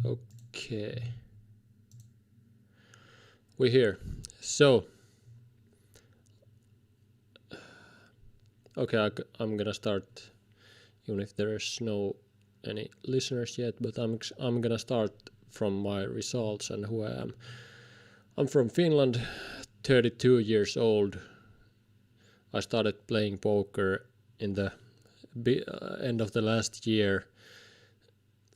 Okay. We're here. So, okay, I'm gonna start, even if there's no any listeners yet, but I'm gonna start from my results and who I am. I'm from Finland, 32 years old. I started playing poker in the end of the last year.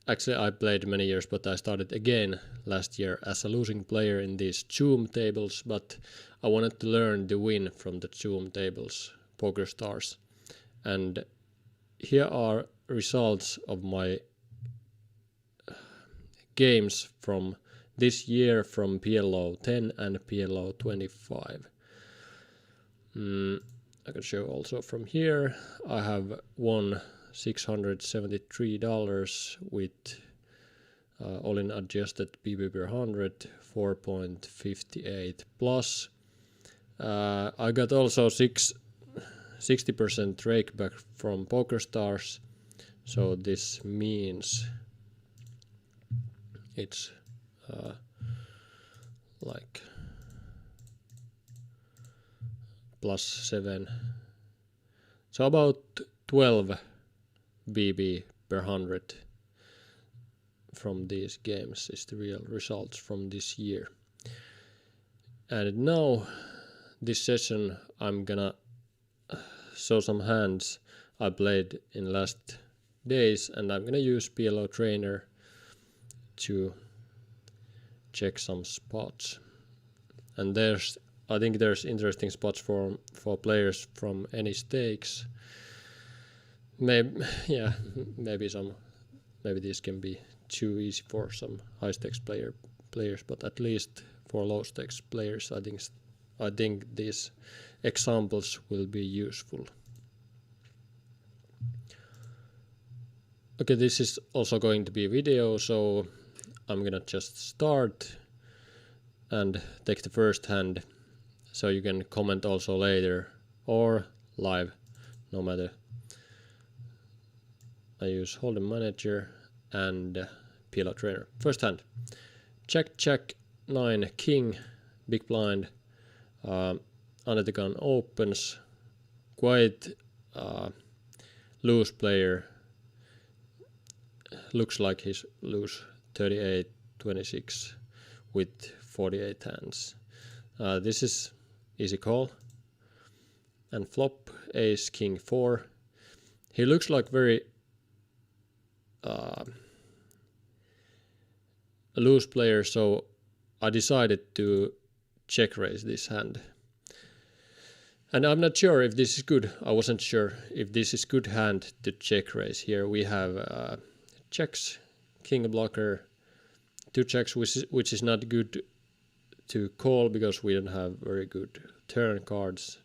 Actually, I played many years, but I started again last year as a losing player in these Zoom tables, but I wanted to learn the win from the Zoom tables, Poker Stars. And here are results of my games from this year from PLO10 and PLO25. I can show also from here. I have won $673 with all-in adjusted PB per 100, 4.58 plus. I got also 60% rake back from Poker Stars, so this means it's like +7, so about 12 BB per 100 from these games is the real results from this year. And now this session I'm gonna show some hands I played in last days, and I'm gonna use PLO Trainer to check some spots. And I think there's interesting spots for players from any stakes. Maybe this can be too easy for some high stakes players, but at least for low stakes players, I think these examples will be useful. Okay, this is also going to be a video, so I'm gonna just start and take the first hand, so you can comment also later or live, no matter. I use Hold'em Manager and PLO Trainer. First hand, check 9 king, big blind, under the gun opens, quite loose player, looks like he's loose, 38-26 with 48 hands. This is easy call. And flop, ace, king, 4. He looks like very a loose player, so I decided to check raise this hand. And I'm not sure if this is good. I wasn't sure if this is good hand to check raise. Here we have checks, king blocker, 2 checks, which is not good to call because we don't have very good turn cards.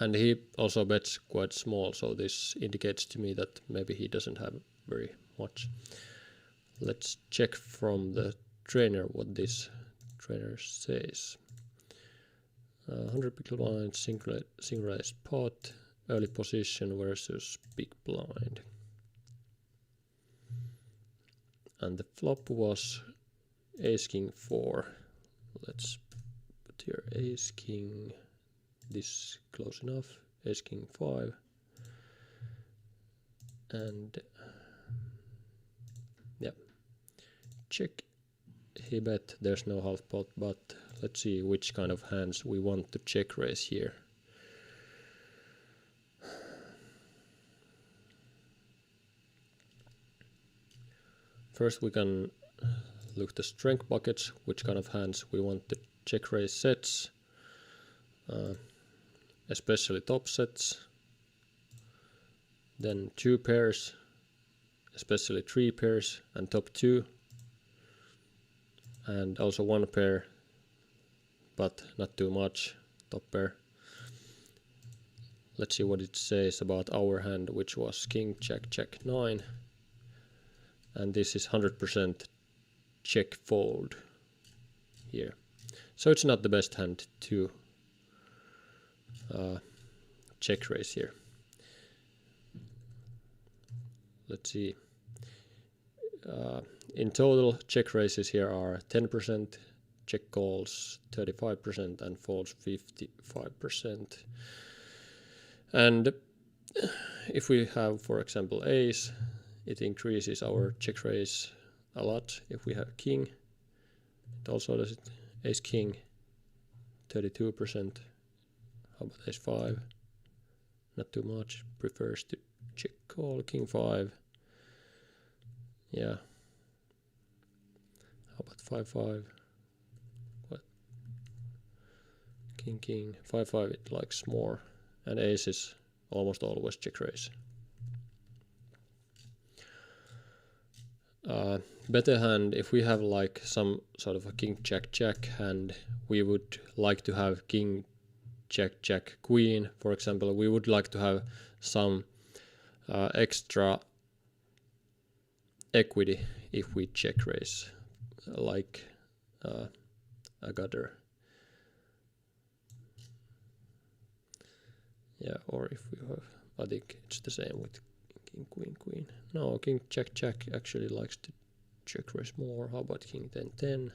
And he also bets quite small, so this indicates to me that maybe he doesn't have very much. Let's check from the trainer what this trainer says. 100 big blind, synchronized pot, early position versus big blind. And the flop was ace king 4. Let's put here ace king, this close enough, ace king 5, and yeah, check. He bet, there's no half pot, but let's see which kind of hands we want to check raise here. First we can look the strength buckets, which kind of hands we want to check raise sets, especially top sets, then 2 pairs, especially 3 pairs and top 2, and also 1 pair, but not too much, top pair. Let's see what it says about our hand, which was king, check 9, and this is 100% check fold here. So it's not the best hand to check raise here. Let's see. in total, check raises here are 10%, check calls 35%, and folds 55%. And if we have, for example, ace, it increases our check raise a lot. If we have king, it also does it. Ace king, 32%. How about ace 5? Not too much. Prefers to check call. King 5. Yeah. How about 5-5? What? King king. 5-5 it likes more. And ace is almost always check raise. Better hand, if we have like some sort of a king jack jack hand, we would like to have king jack jack queen, for example. We would like to have some extra equity if we check raise, like a gutter. Yeah, or if we have, I think it's the same with king queen queen. No, king jack jack actually likes to check raise more. How about king 10-10?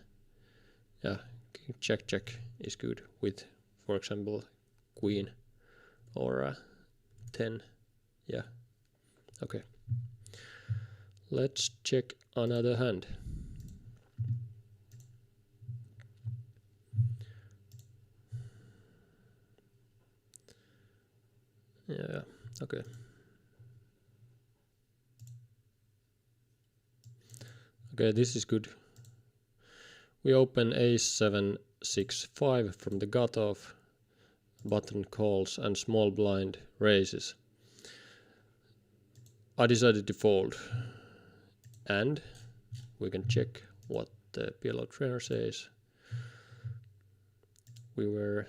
Yeah, king jack jack is good with, for example, queen or 10. Yeah, okay. Let's check another hand. Yeah, okay. Okay, this is good. We open ace 7-6-5 from the cutoff, button calls, and small blind raises. I decided to fold, and we can check what the PLO trainer says. We were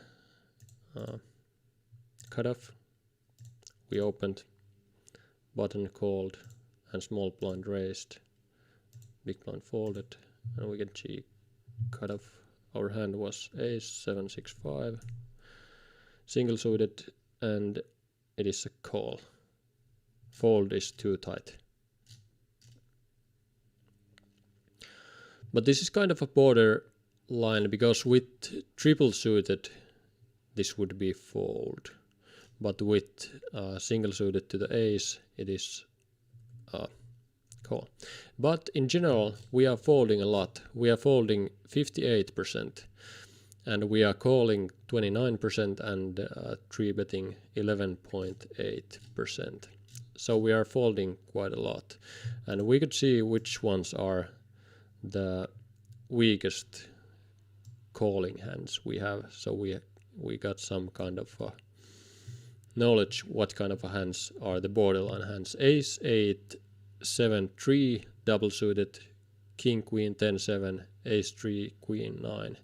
cut off, we opened, button called, and small blind raised, big blind folded, and we can see cut off. Our hand was ace 7-6-5, single suited, and it is a call. Fold is too tight. But this is kind of a borderline, because with triple suited this would be fold, but with single suited to the ace it is call. But in general we are folding a lot. We are folding 58%, and we are calling 29%, and 3-betting 11.8%. So we are folding quite a lot, and we could see which ones are the weakest calling hands we have. So we got some kind of knowledge what kind of hands are the borderline hands. Ace 8 7-3 double suited, king queen 10-7, ace 3 queen 9.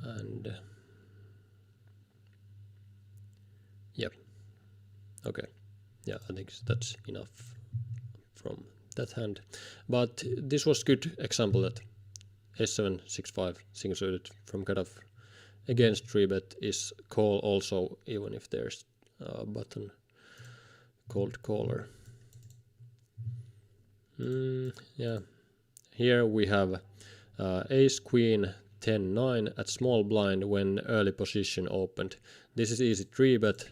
And yep, okay, yeah, I think that's enough from that hand. But this was good example that S7-6-5 single suited from cutoff against 3-bet is call also, even if there's a button called caller. Yeah, here we have ace queen 10-9 at small blind when early position opened. This is easy 3-bet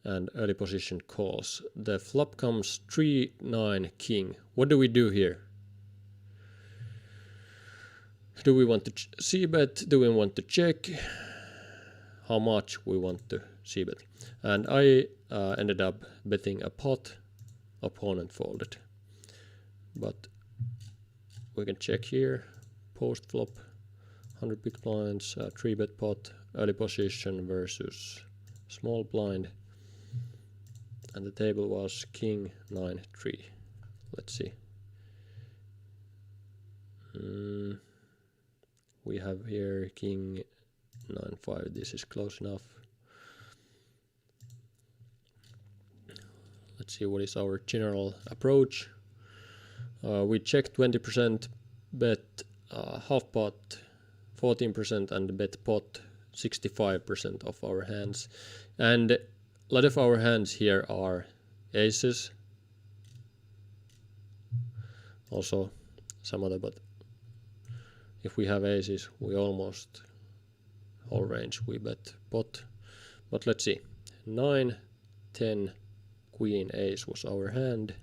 and early position calls. The flop comes 3-9 king. What do we do here? Do we want to c-bet? Do we want to check? How much we want to c-bet? And I ended up betting a pot. Opponent folded. But we can check here. Post flop, 100 big blinds, 3-bet pot, early position versus small blind. And the table was king 9-3. Let's see. We have here king 9-5. This is close enough. Let's see what is our general approach. We check 20%, bet half pot 14%, and bet pot 65% of our hands, and a lot of our hands here are aces, also some other, but if we have aces, we almost whole range we bet pot. But let's see, 9, 10, queen, ace was our hand,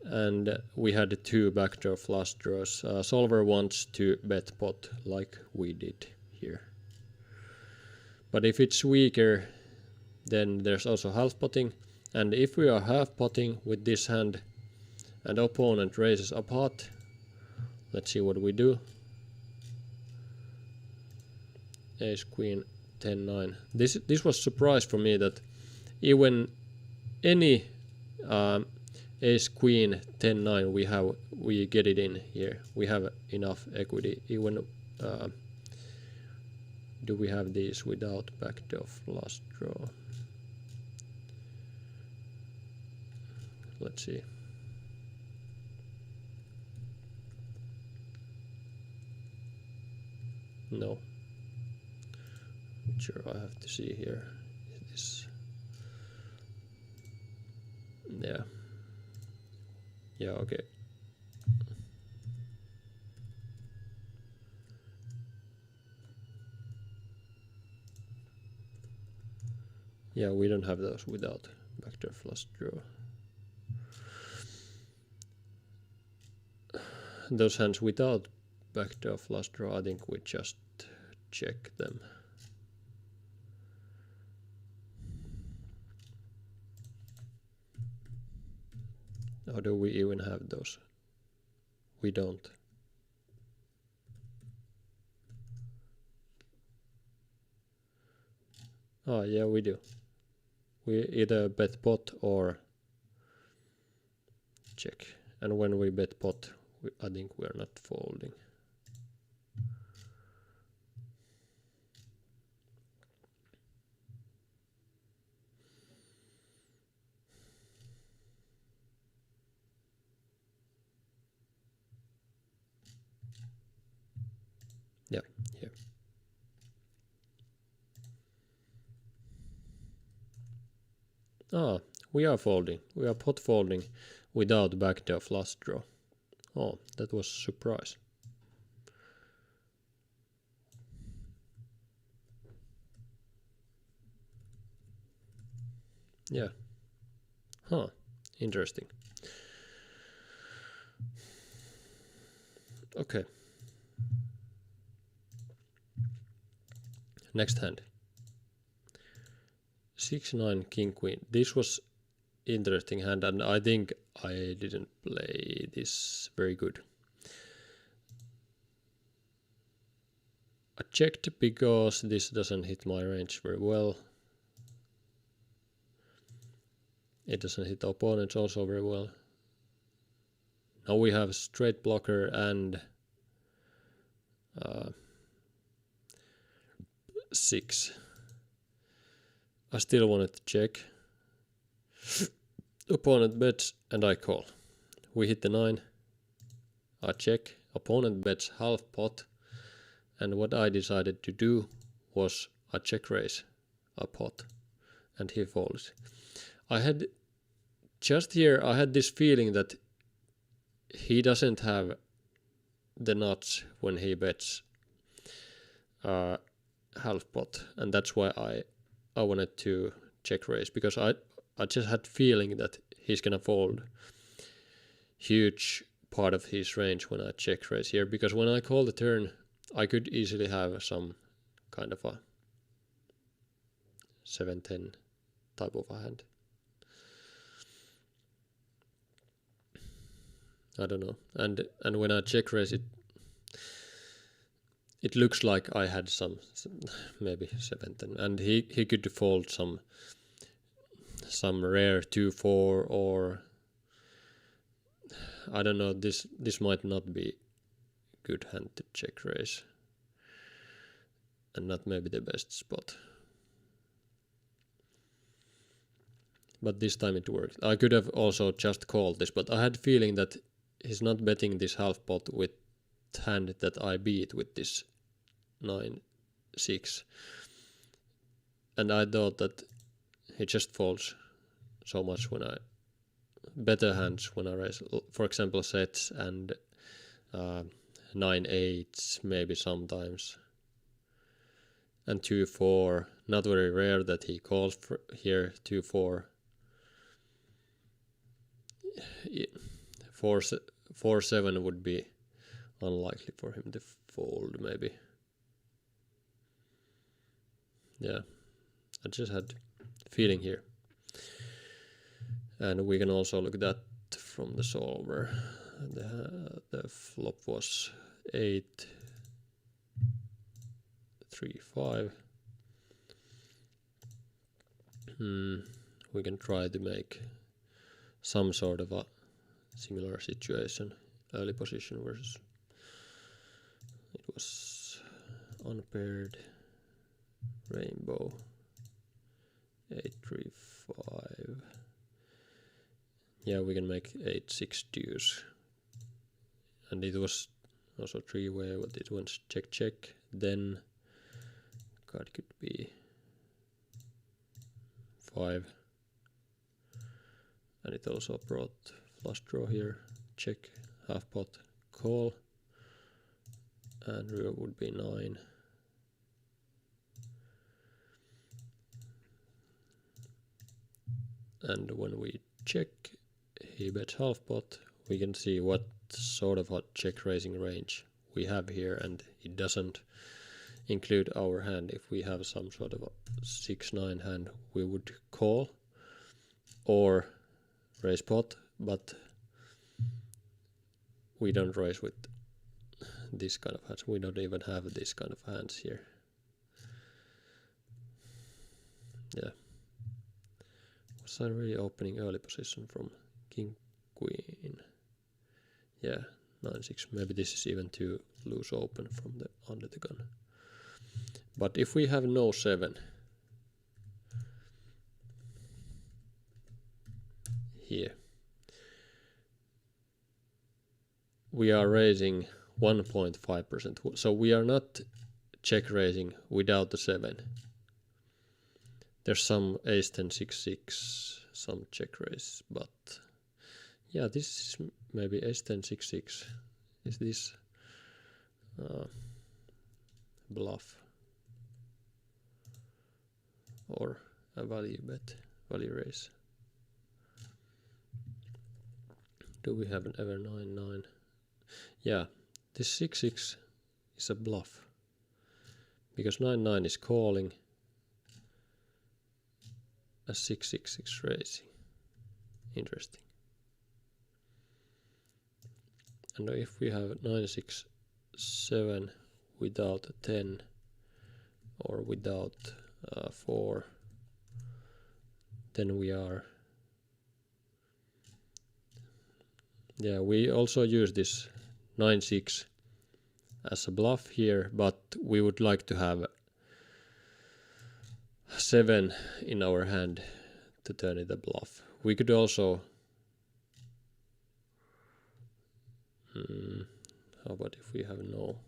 and we had 2 backdoor flush draws. Solver wants to bet pot like we did here. But if it's weaker, then there's also half potting, and if we are half potting with this hand and opponent raises a pot, let's see what we do. Ace, queen, 10, 9. This was surprise for me that even any ace, queen, 10, 9 we get it in here. We have enough equity. Even do we have these without backdoor flush draw? Let's see. No. Sure, I have to see here. This. Yeah. Yeah, okay. Yeah, we don't have those without backdoor flush draw. Those hands without backdoor flush draw, I think we just check them. Or do we even have those? We don't. Oh yeah, we do. We either bet pot or check. And when we bet pot, I think we're not folding. Yeah, here. Ah, we are folding. We are pot folding without backdoor flush draw. Oh, that was a surprise. Yeah. Huh. Interesting. Okay. Next hand. 6-9 king queen. This was interesting hand, and I think I didn't play this very good. I checked because this doesn't hit my range very well. It doesn't hit the opponents also very well. Now we have straight blocker and 6. I still wanted to check. Opponent bets and I call. We hit the 9. I check. Opponent bets half pot. And what I decided to do was I check raise a pot. And he folds. I had just here, I had this feeling that he doesn't have the nuts when he bets half pot. And that's why I wanted to check raise, because I just had feeling that he's gonna fold huge part of his range when I check raise here, because when I call the turn I could easily have some kind of a 7-10 type of a hand. I don't know, and when I check raise it looks like I had some maybe 7-10, and he could fold some rare 2-4, or I don't know. This might not be good hand to check raise, and not maybe the best spot. But this time it worked. I could have also just called this, but I had feeling that he's not betting this half pot with hand that I beat with this 9-6 6. And I thought that he just folds so much when I better hands when I raise, for example, sets and 9/8 maybe sometimes, and 2/4. Not very rare that he calls for here 2/4. 4/7 would be unlikely for him to fold, maybe. Yeah, I just had feeling here. And we can also look at that from the solver. The flop was 8/3/5. We can try to make some sort of a similar situation. Early position versus it was unpaired rainbow 8/3/5. Yeah, we can make 8/6 deuce, and it was also 3-way, but it went check, then card could be 5, and it also brought flush draw here, check, half pot, call, and river would be 9. And when we check, he bets half pot. We can see what sort of hot check raising range we have here, and it doesn't include our hand. If we have some sort of a 6/9 hand, we would call or raise pot, but we don't raise with this kind of hands. We don't even have this kind of hands here. Yeah. Was I really opening early position from king queen? Yeah, 9/6. Maybe this is even too loose open from the under the gun. But if we have no 7 here, we are raising 1.5%. So we are not check raising without the 7. There's some ace-10, 6/6, some check raise, but yeah, this is maybe ace-10, 6/6. Is this bluff or a value bet, value raise? Do we have an ever 9/9? Yeah, this 6/6 is a bluff because 9/9 is calling, a 6/6 raising. Interesting. And if we have 9/6/7 without a 10 or without 4, then we are. Yeah, we also use this 9/6 as a bluff here, but we would like to have 7 in our hand to turn it a bluff. We could also how about if we have no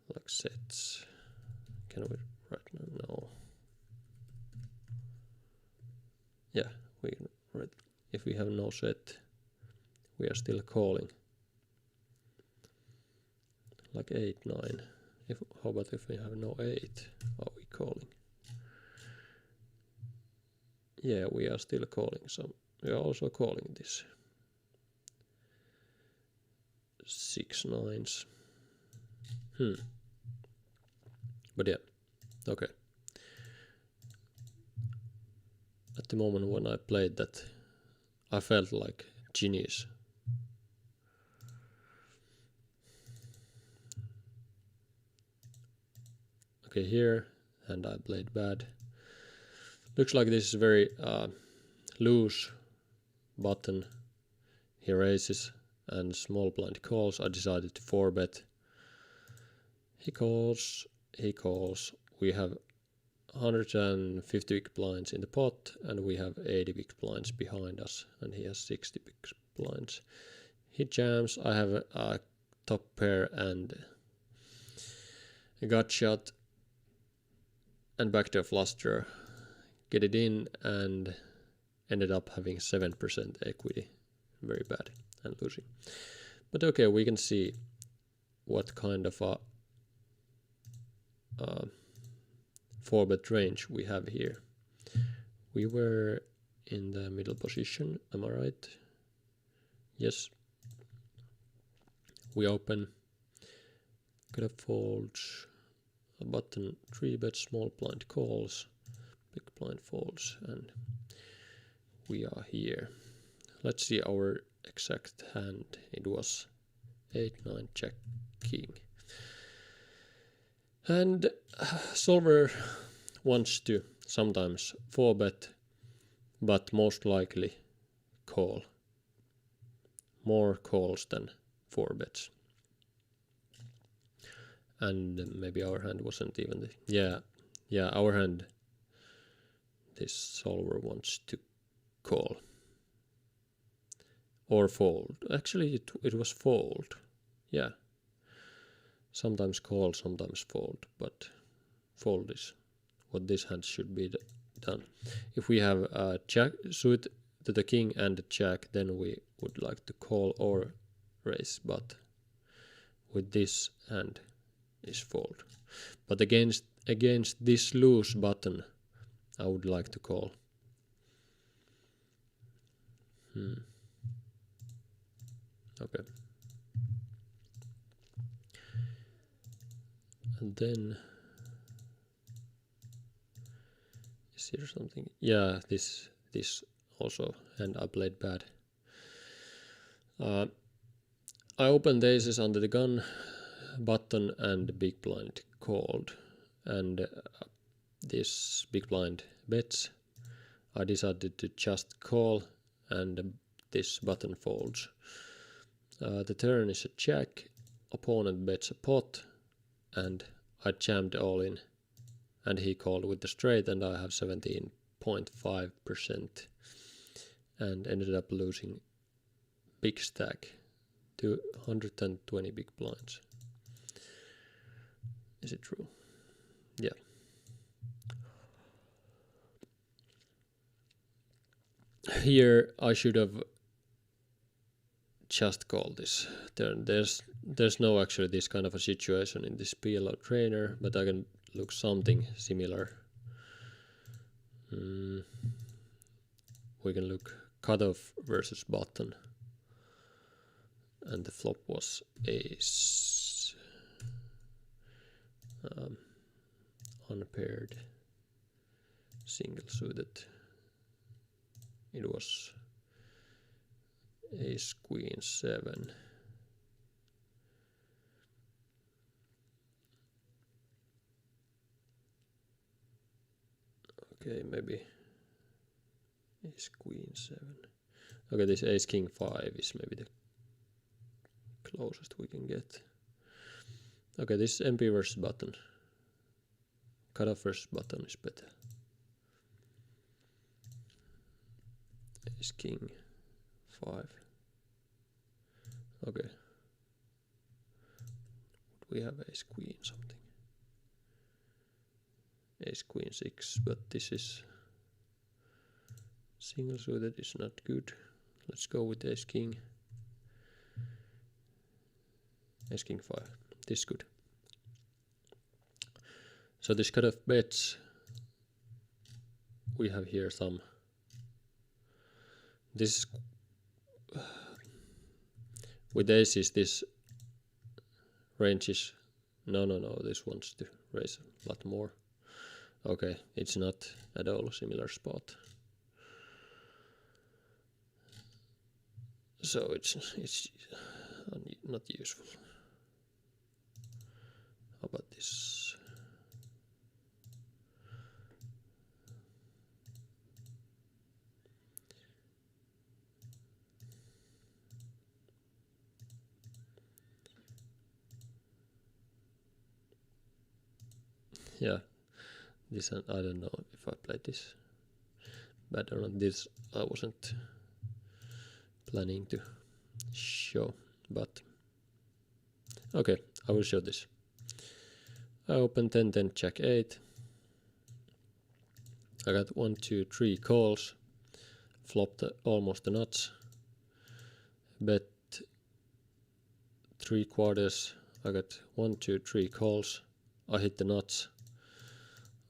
like sets? Can we right now? No. Yeah, we can write. If we have no set, we are still calling. Like 8/9. How about if we have no 8? Are we calling? Yeah, we are still calling. So we are also calling this 6/9s. But yeah, okay. At the moment when I played that, I felt like genius. Okay, here, and I played bad. Looks like this is very loose button. He raises and small blind calls. I decided to 4-bet. He calls. We have 150 big blinds in the pot, and we have 80 big blinds behind us, and he has 60 big blinds. He jams. I have a top pair and a gut shot and backdoor fluster, get it in, and ended up having 7% equity. Very bad and losing. But okay, we can see what kind of a 4-bet range we have here. We were in the middle position, am I right? Yes. We open, cutoff folds, a button 3-bet, small blind calls, big blind folds, and we are here. Let's see our exact hand. It was 8-9 Jack King. And solver wants to sometimes 4-bet, but most likely call. More calls than 4-bets. And maybe our hand wasn't even yeah, our hand, this solver wants to call. Or fold. Actually, it was fold. Yeah. Sometimes call, sometimes fold, but fold is what this hand should be done. If we have a jack suit to the king and the jack, then we would like to call or raise, but with this hand is fold. But against this loose button, I would like to call. Okay. And then is here something? Yeah, this also, and I played bad. I opened aces under the gun button and big blind called, and this big blind bets. I decided to just call, and this button folds. The turn is a jack, opponent bets a pot, and I jammed all in, and he called with the straight, and I have 17.5% and ended up losing big stack to 120 big blinds. Is it true? Yeah. Here I should have just called this turn. There's no actually this kind of a situation in this PLO trainer, but I can look something similar. We can look cutoff versus button, and the flop was ace, unpaired, single suited. It was ace queen 7. Okay, maybe ace queen 7. Okay, this ace king 5 is maybe the closest we can get. Okay, this MP versus button. Cutoff versus button is better. Ace king 5. Okay. We have ace queen something. Ace queen 6, but this is single suited is not good. Let's go with ace king. Ace king 5. This is good. So this cutoff bets, we have here some. This with aces, this range is no. This wants to raise a lot more. Okay, it's not at all a similar spot. So it's not useful. How about this? Yeah, this I don't know if I played this bad or not. This I wasn't planning to show, but okay, I will show this. I open 10, Jack 8. I got 1, 2, 3 calls. Flopped almost the nuts. Bet 3/4. I got 1, 2, 3 calls. I hit the nuts.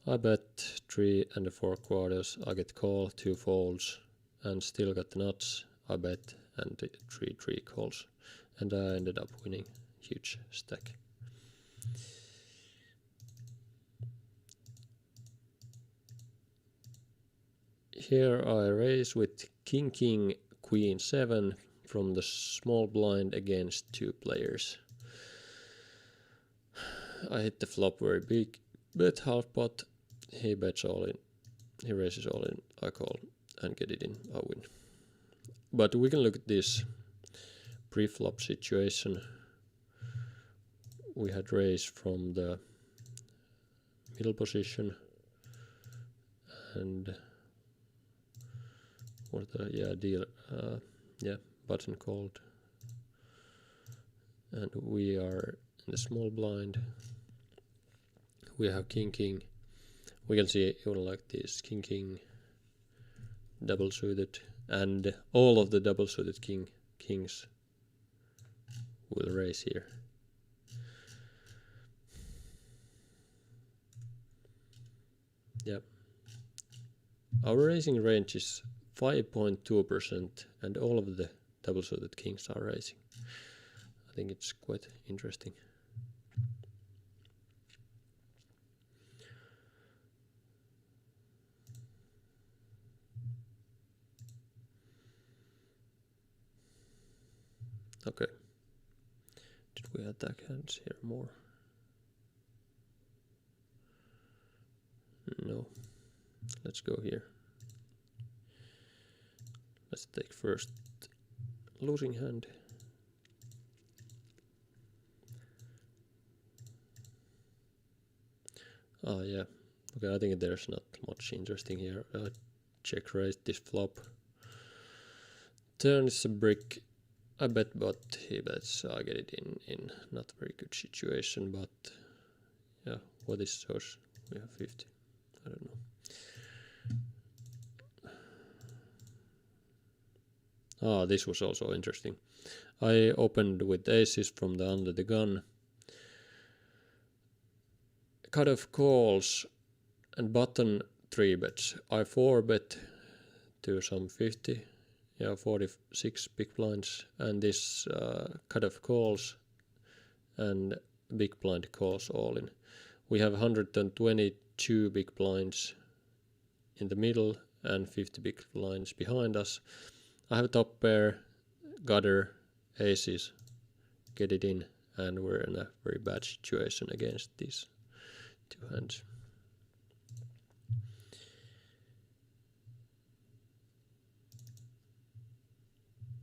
I bet 3 4/4. I get call, 2 folds, and still got the nuts. I bet and 3 calls, and I ended up winning huge stack. Here I raise with king king queen 7 from the small blind against 2 players. I hit the flop very big, bet half pot. He bets all in, he raises all in, I call and get it in, I win. But we can look at this pre-flop situation. We had raised from the middle position and what the deal button called, and we are in the small blind. We have king king. We can see even like this king king double suited, and all of the double suited kings will raise here. Yep. Our raising range is 5.2%, and all of the double suited kings are raising. I think it's quite interesting. Okay. Did we attack hands here more? No. Let's go here. Let's take first losing hand. Oh yeah. Okay, I think there's not much interesting here. Check raise this flop. Turn is a brick. I bet, but he bets. I get it in not very good situation, but yeah, what is source? We have 50. I don't know. Ah, this was also interesting. I opened with aces from the under the gun. Cut off calls and button 3 bets. I 4 bet to some 50. Yeah, 46 big blinds, and this cut off calls and big blind calls all in. We have 122 big blinds in the middle and 50 big blinds behind us. I have a top pair, gutter, aces, get it in, and we're in a very bad situation against these 2 hands.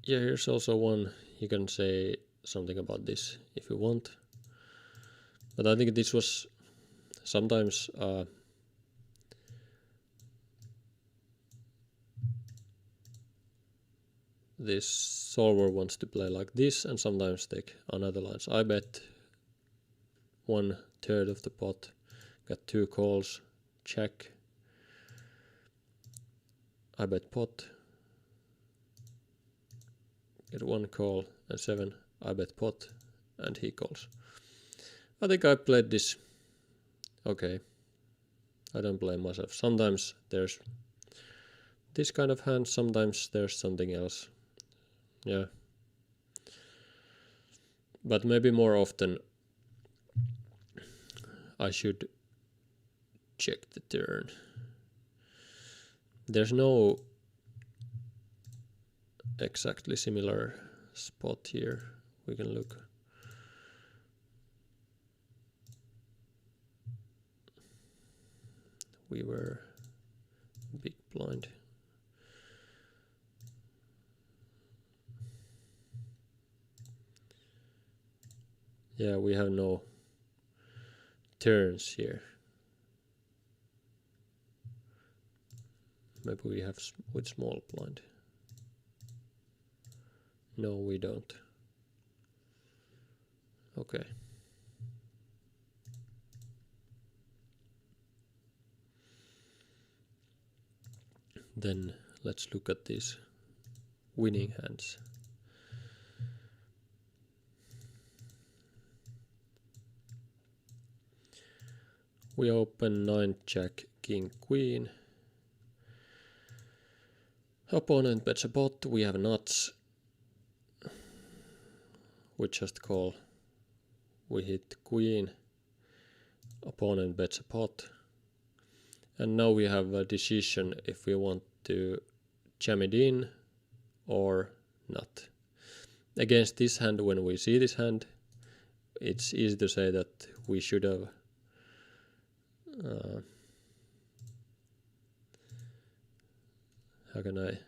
Yeah, here's also one. You can say something about this if you want, but I think this was sometimes this solver wants to play like this and sometimes take another lines. I bet 1/3 of the pot, got 2 calls, check. I bet pot, get 1 call and 7. I bet pot and he calls. I think I played this okay. I don't blame myself. Sometimes there's this kind of hand, sometimes there's something else. Yeah. But maybe more often I should check the turn. There's no exactly similar spot here. We can look. We were big blind. Yeah, we have no turns here. Maybe we have with small blind. No, we don't. Okay. Then let's look at these winning hands. We open 9 Jack King Queen. Opponent bets a pot. We have nuts. We just call. We hit Queen. Opponent bets a pot. And now we have a decision if we want to jam it in or not. Against this hand, when we see this hand, it's easy to say that we should have how can I do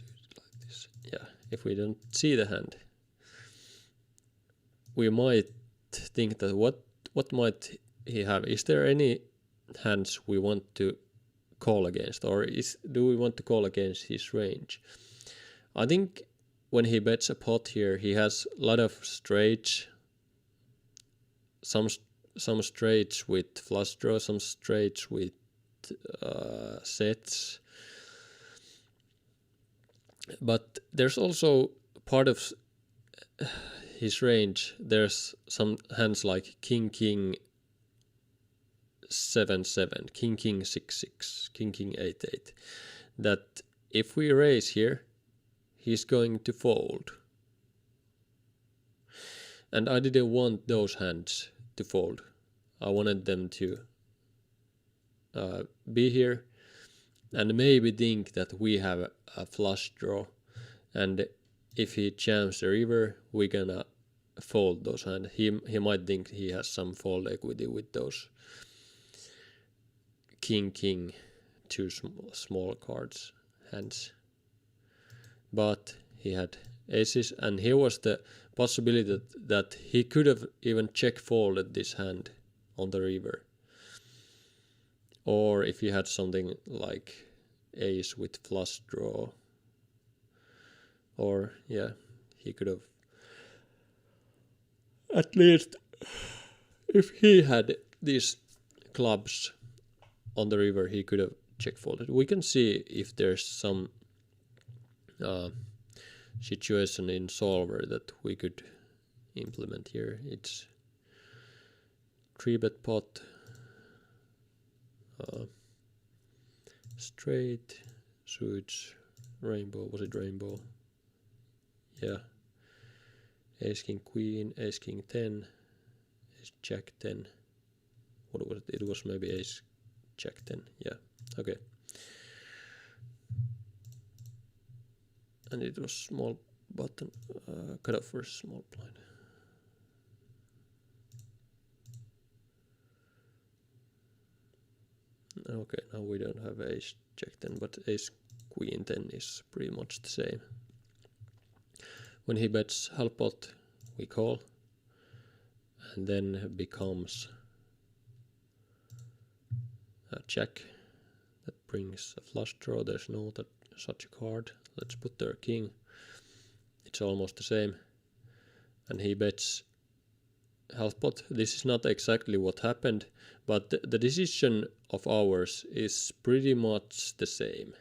it like this? Yeah, if we don't see the hand, we might think that what might he have? Is there any hands we want to call against, or do we want to call against his range? I think when he bets a pot here, he has a lot of straights, some straights with flush draw, some straights with sets. But there's also part of his range. There's some hands like King 7-7, King 6-6, King 8-8. That if we raise here, he's going to fold. And I didn't want those hands to fold. I wanted them to be here and maybe think that we have a flush draw. And if he jams the river, we're gonna fold those hands. He might think he has some fold equity with those King, 2 small cards hands. But he had aces, and here was the possibility that he could have even check folded this hand on the river. Or if he had something like ace with flush draw, or yeah, he could have, at least if he had these clubs on the river, he could have check folded. We can see if there's some situation in solver that we could implement here. It's 3-bet pot, straight, suits, rainbow. Was it rainbow? Yeah. Ace King Queen, Ace King 10, Ace Jack 10. What was it? It was maybe Ace Jack 10. Yeah. Okay. And it was small button, cut off for small blind. Okay, now we don't have ace jack 10, but ace queen 10 is pretty much the same. When he bets half pot, we call, and then becomes a check that brings a flush draw. There's no such a card. Let's put their king. It's almost the same. And he bets half pot. This is not exactly what happened, but the decision of ours is pretty much the same.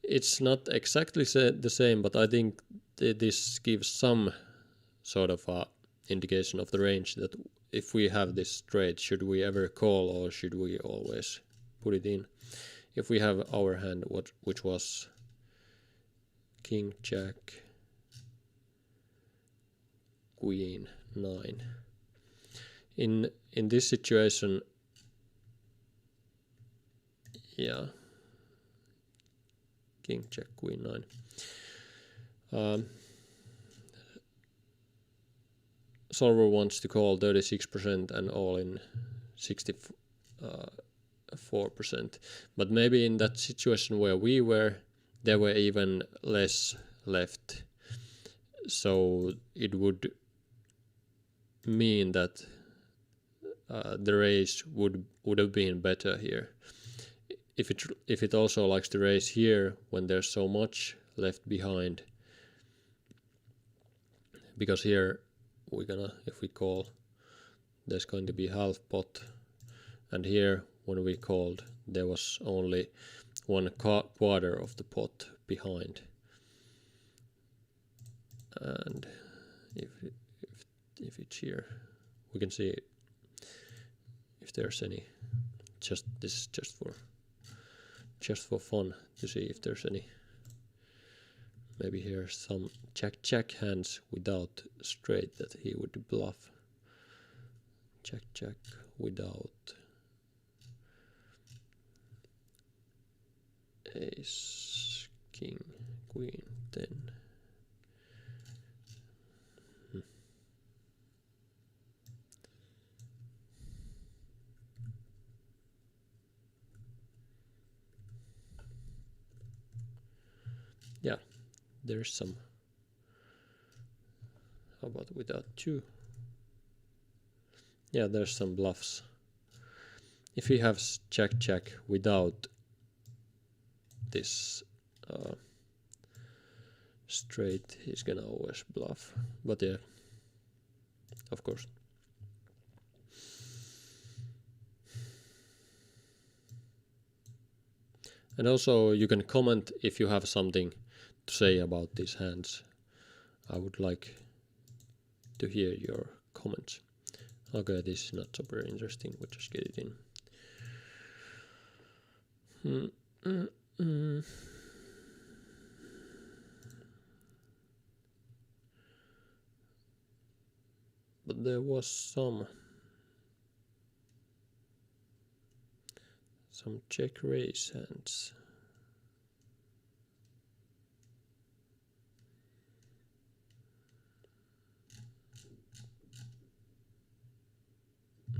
It's not exactly the same, but I think this gives some sort of a indication of the range, that if we have this straight, should we ever call or should we always put it in? If we have our hand, which was king, jack, queen, 9. In this situation, yeah, king, jack, queen, 9. Solver wants to call 36% and all in 64%. But maybe in that situation where we were, there were even less left. So it would mean that the raise would have been better here. If it also likes to raise here when there's so much left behind, because here if we call, there's going to be half pot, and here when we called there was only one quarter of the pot behind. And if it's here, we can see if there's any. This is just for fun to see if there's any. Maybe here's some jack hands without straight that he would bluff. Jack without ace, king, queen, 10. Yeah, there's some. How about without 2? Yeah, there's some bluffs. If he has jack without this straight, he's gonna always bluff. But yeah, of course. And also you can comment if you have something to say about these hands. I would like to hear your comments. Okay, this is not super interesting, we'll just get it in. But there was some check raise hands.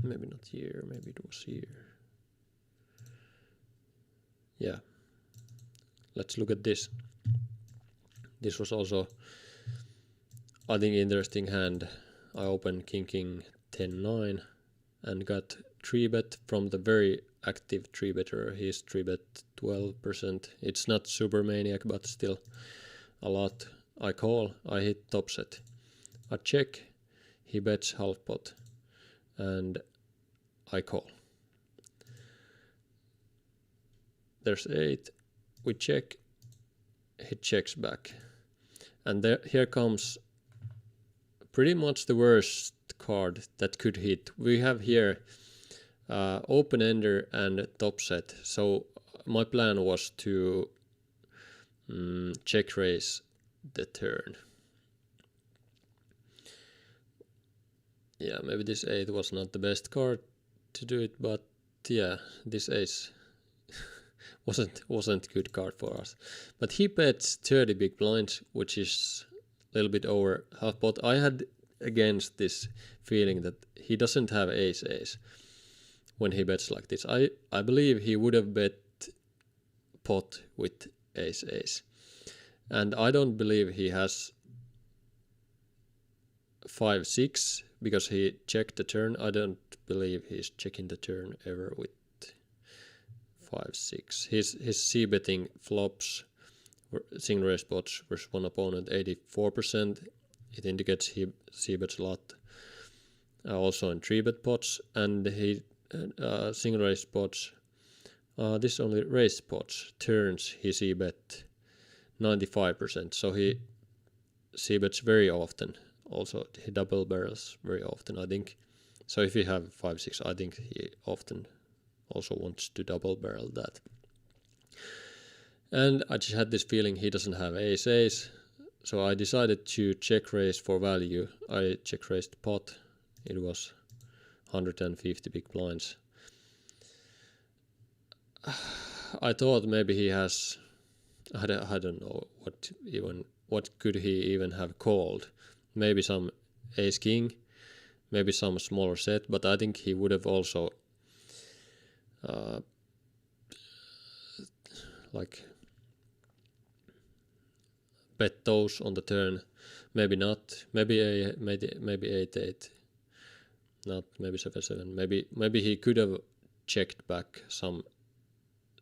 Maybe not here, maybe it was here. Yeah, let's look at this. This was also, I think, interesting hand. I opened king 10-9 and got 3-bet from the very active 3-better. He's 3-bet 12%. It's not super maniac, but still a lot. I call, I hit top set. I check, he bets half pot, and I call. There's 8, we check, he checks back. And here comes pretty much the worst card that could hit. We have here open ender and top set. So my plan was to check raise the turn. Yeah, maybe this 8 was not the best card to do it, but yeah, this ace wasn't good card for us. But he bets 30 big blinds, which is a little bit over half pot. I had against this feeling that he doesn't have ace when he bets like this. I believe he would have bet pot with ace, and I don't believe he has 5-6 because he checked the turn. I don't believe he's checking the turn ever with 5-6. His c-betting flops, single raise spots versus one opponent 84%. It indicates he c-bets a lot. Also in 3-bet pots, and he single raise spots. This only raise spots. Turns he c-bet 95%. So he c-bets very often. Also he double barrels very often, I think. So if you have 5-6, I think he often also wants to double barrel that. And I just had this feeling he doesn't have ace, so I decided to check raise for value. I check raised pot. It was 150 big blinds. I thought maybe he has, I don't know what could he even have called. Maybe some ace king, maybe some smaller set, but I think he would have also like bet those on the turn. Maybe not. Maybe 8-8. Not maybe 7-7. Maybe he could have checked back some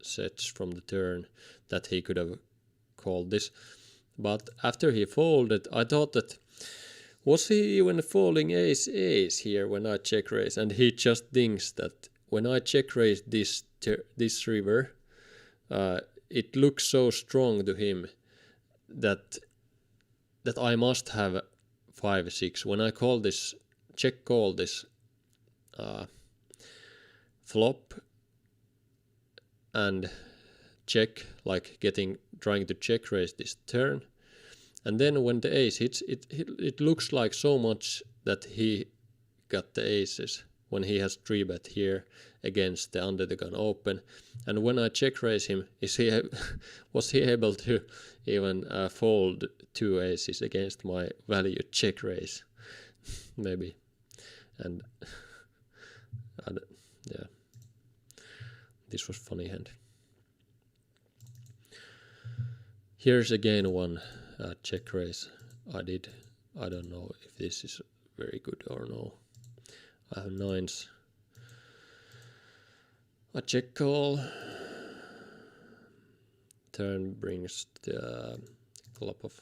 sets from the turn that he could have called this. But after he folded, I thought that Was he even folding ace here when I check raise? And he just thinks that when I check raise this river, it looks so strong to him that I must have 5-6. When I call this check call this flop and check, like trying to check raise this turn, and then when the ace hits, it looks like so much that he got the aces when he has 3-bet here against the under the gun open. And when I check raise him, was he able to even fold 2 aces against my value check raise? Maybe. And yeah, this was funny hand. Here's again one check raise I did. I don't know if this is very good or no. I have 9s. A check call. Turn brings the club of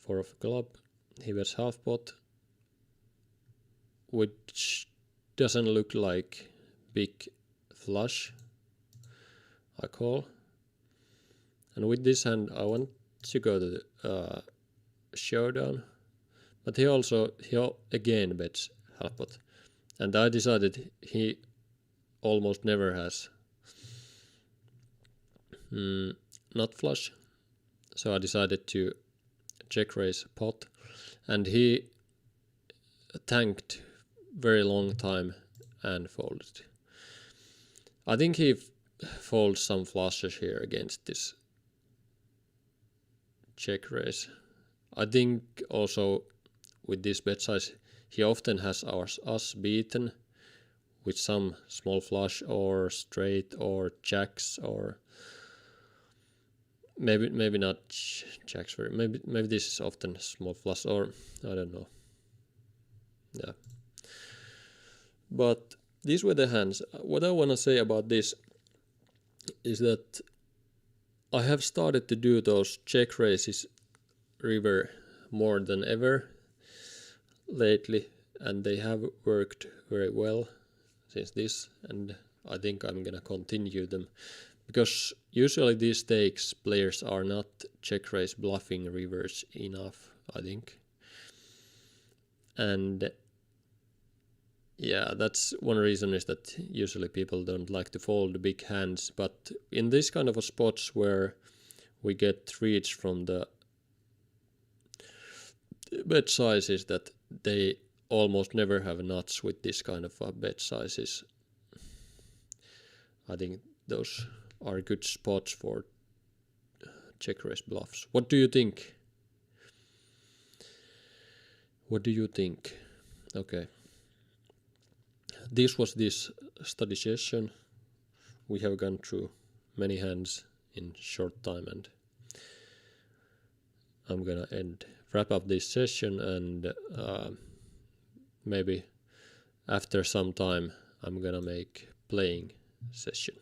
4 of club. He bets half pot, which doesn't look like big flush. I call. And with this hand, I want to go to the showdown, but he again bets half pot, and I decided he almost never has not flush, so I decided to check raise pot, and he tanked very long time and folded. I think he folds some flushes here against this check raise. I think also with this bet size he often has us beaten with some small flush or straight or jacks, or maybe not jacks. Maybe this is often small flush, or I don't know. Yeah. But these were the hands. What I want to say about this is that I have started to do those check raises river more than ever lately, and they have worked very well since this, and I think I'm gonna continue them, because usually these stakes players are not check raise bluffing rivers enough, I think. And yeah, that's one reason, is that usually people don't like to fold big hands, but in this kind of a spots where we get reach from the bet sizes that they almost never have nuts with this kind of bet sizes, I think those are good spots for check raise bluffs. What do you think? What do you think? Okay. This was this study session. We have gone through many hands in short time, and I'm gonna wrap up this session, and maybe after some time I'm gonna make playing session.